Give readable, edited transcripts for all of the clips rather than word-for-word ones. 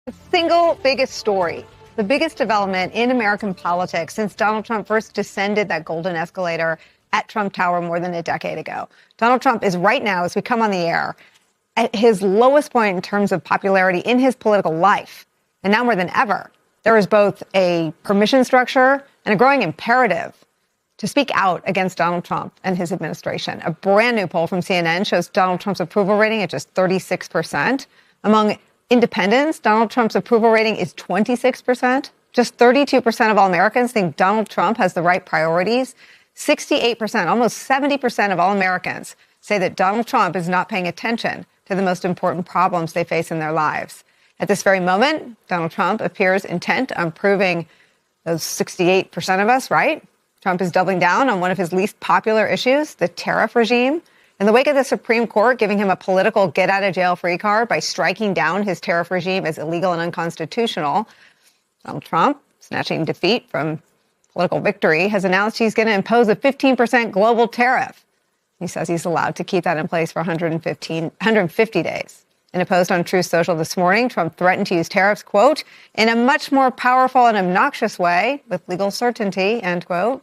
The single biggest story, the biggest development in American politics since Donald Trump first descended that golden escalator at Trump Tower more than a decade ago. Donald Trump is right now, as we come on the air, at his lowest point in terms of popularity in his political life. And now more than ever, there is both a permission structure and a growing imperative to speak out against Donald Trump and his administration. A brand new poll from CNN shows Donald Trump's approval rating at just 36%. Among independents, Donald Trump's approval rating is 26%. Just 32% of all Americans think Donald Trump has the right priorities. 68%, almost 70% of all Americans say that Donald Trump is not paying attention to the most important problems they face in their lives. At this very moment, Donald Trump appears intent on proving those 68% of us right. Trump is doubling down on one of his least popular issues, the tariff regime. In the wake of the Supreme Court giving him a political get-out-of-jail-free card by striking down his tariff regime as illegal and unconstitutional, Donald Trump, snatching defeat from political victory, has announced he's going to impose a 15% global tariff. He says he's allowed to keep that in place for 150 days. In a post on Truth Social this morning, Trump threatened to use tariffs, quote, in a much more powerful and obnoxious way with legal certainty, end quote.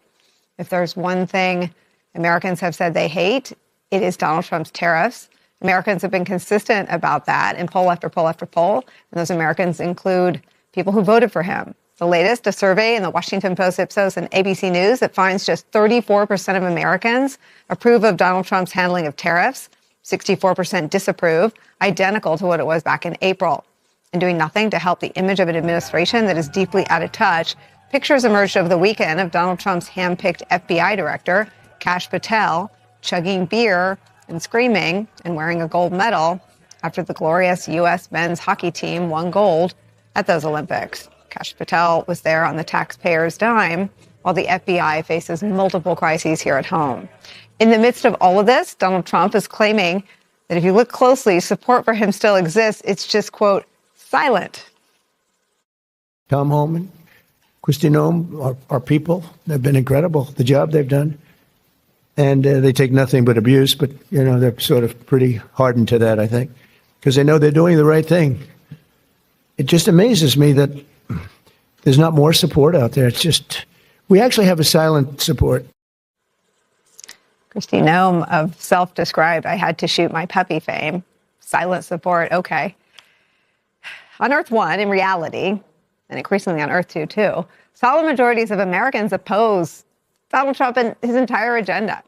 If there's one thing Americans have said they hate, it is Donald Trump's tariffs. Americans have been consistent about that in poll after poll after poll. And those Americans include people who voted for him. The latest, a survey in the Washington Post, Ipsos, and ABC News that finds just 34% of Americans approve of Donald Trump's handling of tariffs. 64% disapprove, identical to what it was back in April. And doing nothing to help the image of an administration that is deeply out of touch. Pictures emerged over the weekend of Donald Trump's hand-picked FBI director, Kash Patel, chugging beer and screaming and wearing a gold medal after the glorious U.S. men's hockey team won gold at those Olympics. Kash Patel was there on the taxpayers' dime while the FBI faces multiple crises here at home. In the midst of all of this, Donald Trump is claiming that if you look closely, support for him still exists. It's just, quote, silent. Tom Homan, Kristi Noem, our people, they've been incredible, the job they've done. And they take nothing but abuse, but, you know, they're sort of pretty hardened to that, I think, because they know they're doing the right thing. It just amazes me that there's not more support out there. It's just, we actually have a silent support. Kristi Noem of self-described, I had to shoot my puppy fame. Silent support, okay. On Earth 1, in reality, and increasingly on Earth 2, too, solid majorities of Americans oppose Donald Trump and his entire agenda.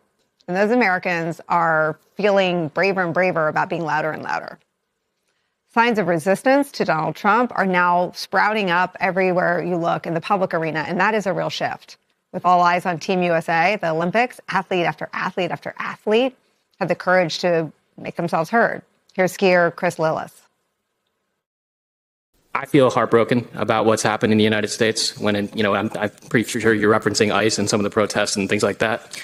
And those Americans are feeling braver and braver about being louder and louder. Signs of resistance to Donald Trump are now sprouting up everywhere you look in the public arena, and that is a real shift. With all eyes on Team USA, the Olympics, athlete after athlete after athlete had the courage to make themselves heard. Here's skier Chris Lillis. I feel heartbroken about what's happened in the United States when, I'm pretty sure you're referencing ICE and some of the protests and things like that.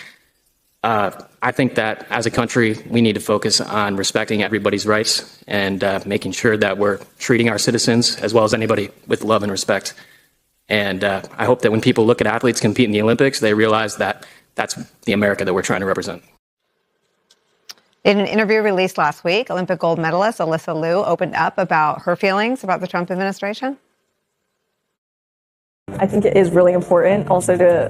I think that as a country, we need to focus on respecting everybody's rights and making sure that we're treating our citizens as well as anybody with love and respect. And I hope that when people look at athletes compete in the Olympics, they realize that that's the America that we're trying to represent. In an interview released last week, Olympic gold medalist Alyssa Liu opened up about her feelings about the Trump administration. I think it is really important also to,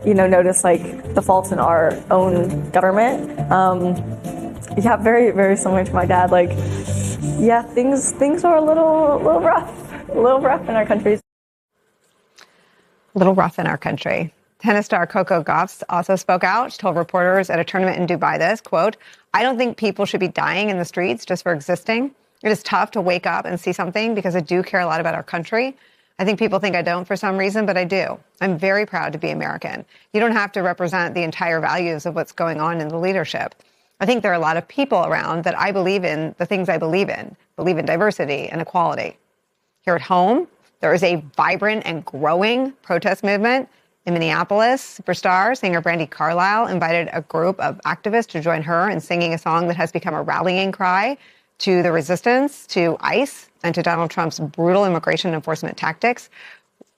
notice like the faults in our own government. Very, very similar to my dad. Things are a little rough in our country. A little rough in our country. Tennis star Coco Gauff also spoke out. She told reporters at a tournament in Dubai this, quote, I don't think people should be dying in the streets just for existing. It is tough to wake up and see something because I do care a lot about our country. I think people think I don't for some reason, but I do. I'm very proud to be American. You don't have to represent the entire values of what's going on in the leadership. I think there are a lot of people around that I believe in the things I believe in diversity and equality. Here at home, there is a vibrant and growing protest movement. In Minneapolis, superstar singer Brandi Carlile invited a group of activists to join her in singing a song that has become a rallying cry to the resistance to ICE and to Donald Trump's brutal immigration enforcement tactics.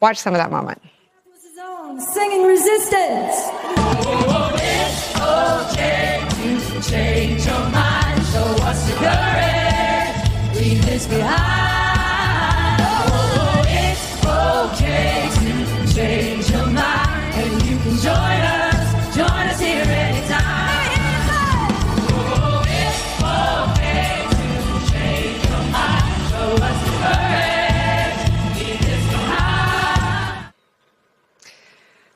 Watch some of that moment. Singing resistance. Oh, it's okay to change your mind. So what's the courage? Leave this behind. Oh,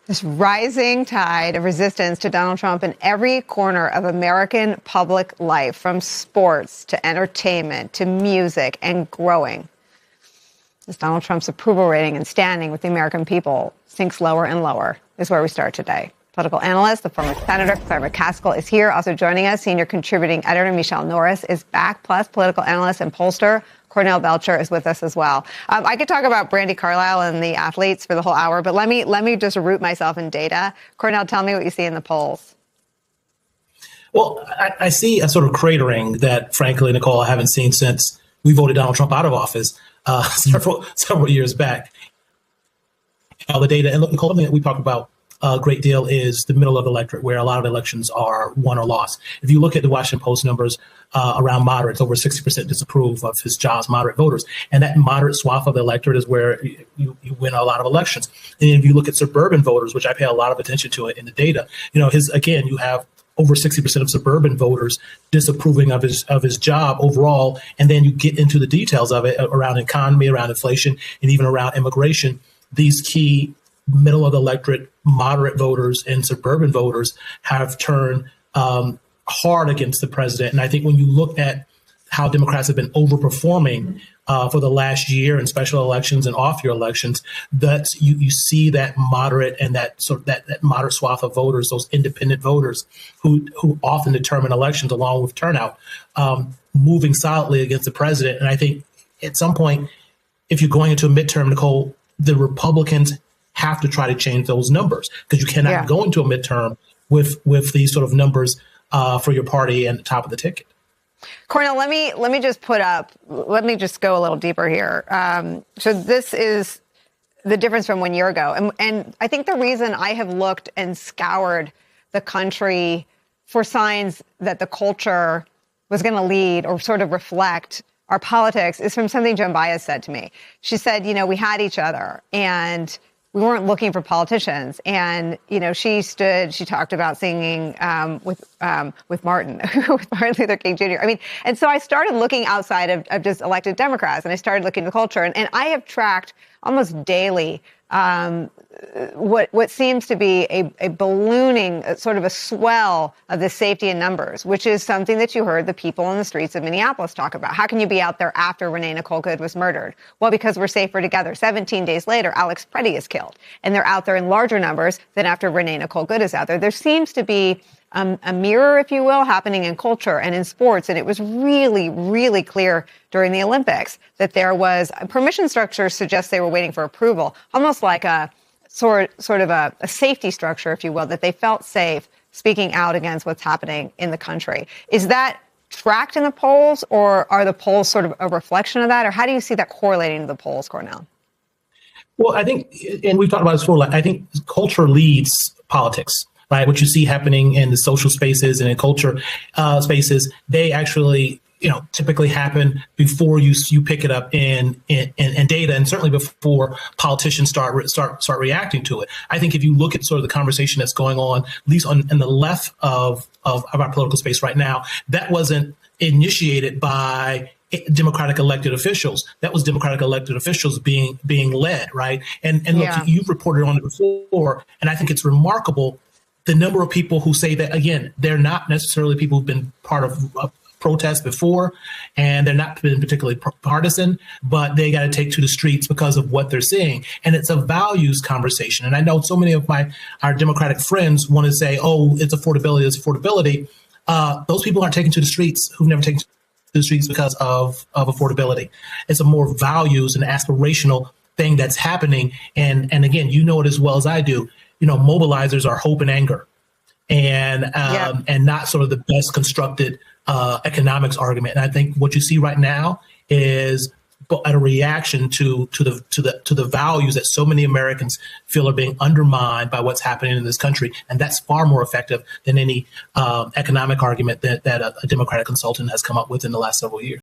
This rising tide of resistance to Donald Trump in every corner of American public life, from sports to entertainment to music, and growing. As Donald Trump's approval rating and standing with the American people sinks lower and lower, is where we start today. Political analyst, the former Senator Clara McCaskill, is here. Also joining us, senior contributing editor Michelle Norris is back, plus political analyst and pollster Cornell Belcher is with us as well. I could talk about Brandi Carlile and the athletes for the whole hour, but let me just root myself in data. Cornell, tell me what you see in the polls. Well, I see a sort of cratering that, frankly, Nicole, I haven't seen since we voted Donald Trump out of office several years back. All the data, and look, Nicole, something that we talk about a great deal is the middle of the electorate, where a lot of elections are won or lost. If you look at the Washington Post numbers around moderates, over 60% disapprove of his job's moderate voters. And that moderate swath of the electorate is where you win a lot of elections. And if you look at suburban voters, which I pay a lot of attention to in the data, you have over 60% of suburban voters disapproving of his job overall. And then you get into the details of it around economy, around inflation, and even around immigration. These key middle of the electorate, moderate voters and suburban voters have turned hard against the president. And I think when you look at how Democrats have been overperforming for the last year in special elections and off-year elections, that you see that moderate and that moderate swath of voters, those independent voters who often determine elections along with turnout, moving solidly against the president. And I think at some point, if you're going into a midterm, Nicole, the Republicans have to try to change those numbers, because you cannot go into a midterm with these sort of numbers for your party and the top of the ticket. Cornell, let me just go a little deeper here. So this is the difference from 1 year ago. And I think the reason I have looked and scoured the country for signs that the culture was going to lead or sort of reflect our politics is from something Joan Baez said to me. She said, we had each other and we weren't looking for politicians. And, she talked about singing with Martin, with Martin Luther King Jr. And so I started looking outside of just elected Democrats, and I started looking at the culture. And I have tracked almost daily what seems to be a ballooning, sort of a swell of the safety in numbers, which is something that you heard the people on the streets of Minneapolis talk about. How can you be out there after Renee Nicole Good was murdered? Well, because we're safer together. 17 days later, Alex Preddy is killed. And they're out there in larger numbers than after Renee Nicole Good is out there. There seems to be a mirror, if you will, happening in culture and in sports. And it was really, really clear during the Olympics that there was permission structure suggests they were waiting for approval, almost like a sort of a safety structure, if you will, that they felt safe speaking out against what's happening in the country. Is that tracked in the polls, or are the polls sort of a reflection of that? Or how do you see that correlating to the polls, Cornell? Well, I think, and we've talked about this before, I think culture leads politics. Right, what you see happening in the social spaces and in culture spaces, they actually, typically happen before you pick it up in data, and certainly before politicians start reacting to it. I think if you look at sort of the conversation that's going on, at least in the left of our political space right now, that wasn't initiated by Democratic elected officials. That was Democratic elected officials being led, right? And look, you've reported on it before, and I think it's remarkable the number of people who say that, again, they're not necessarily people who've been part of protests before, and they're not been particularly partisan, but they got to take to the streets because of what they're seeing. And it's a values conversation. And I know so many of our Democratic friends want to say, oh, it's affordability. Those people aren't taken to the streets who've never taken to the streets because of affordability. It's a more values and aspirational thing that's happening. And again, you know it as well as I do. Mobilizers are hope and anger, and not sort of the best constructed economics argument. And I think what you see right now is a reaction to the values that so many Americans feel are being undermined by what's happening in this country, and that's far more effective than any economic argument that a Democratic consultant has come up with in the last several years.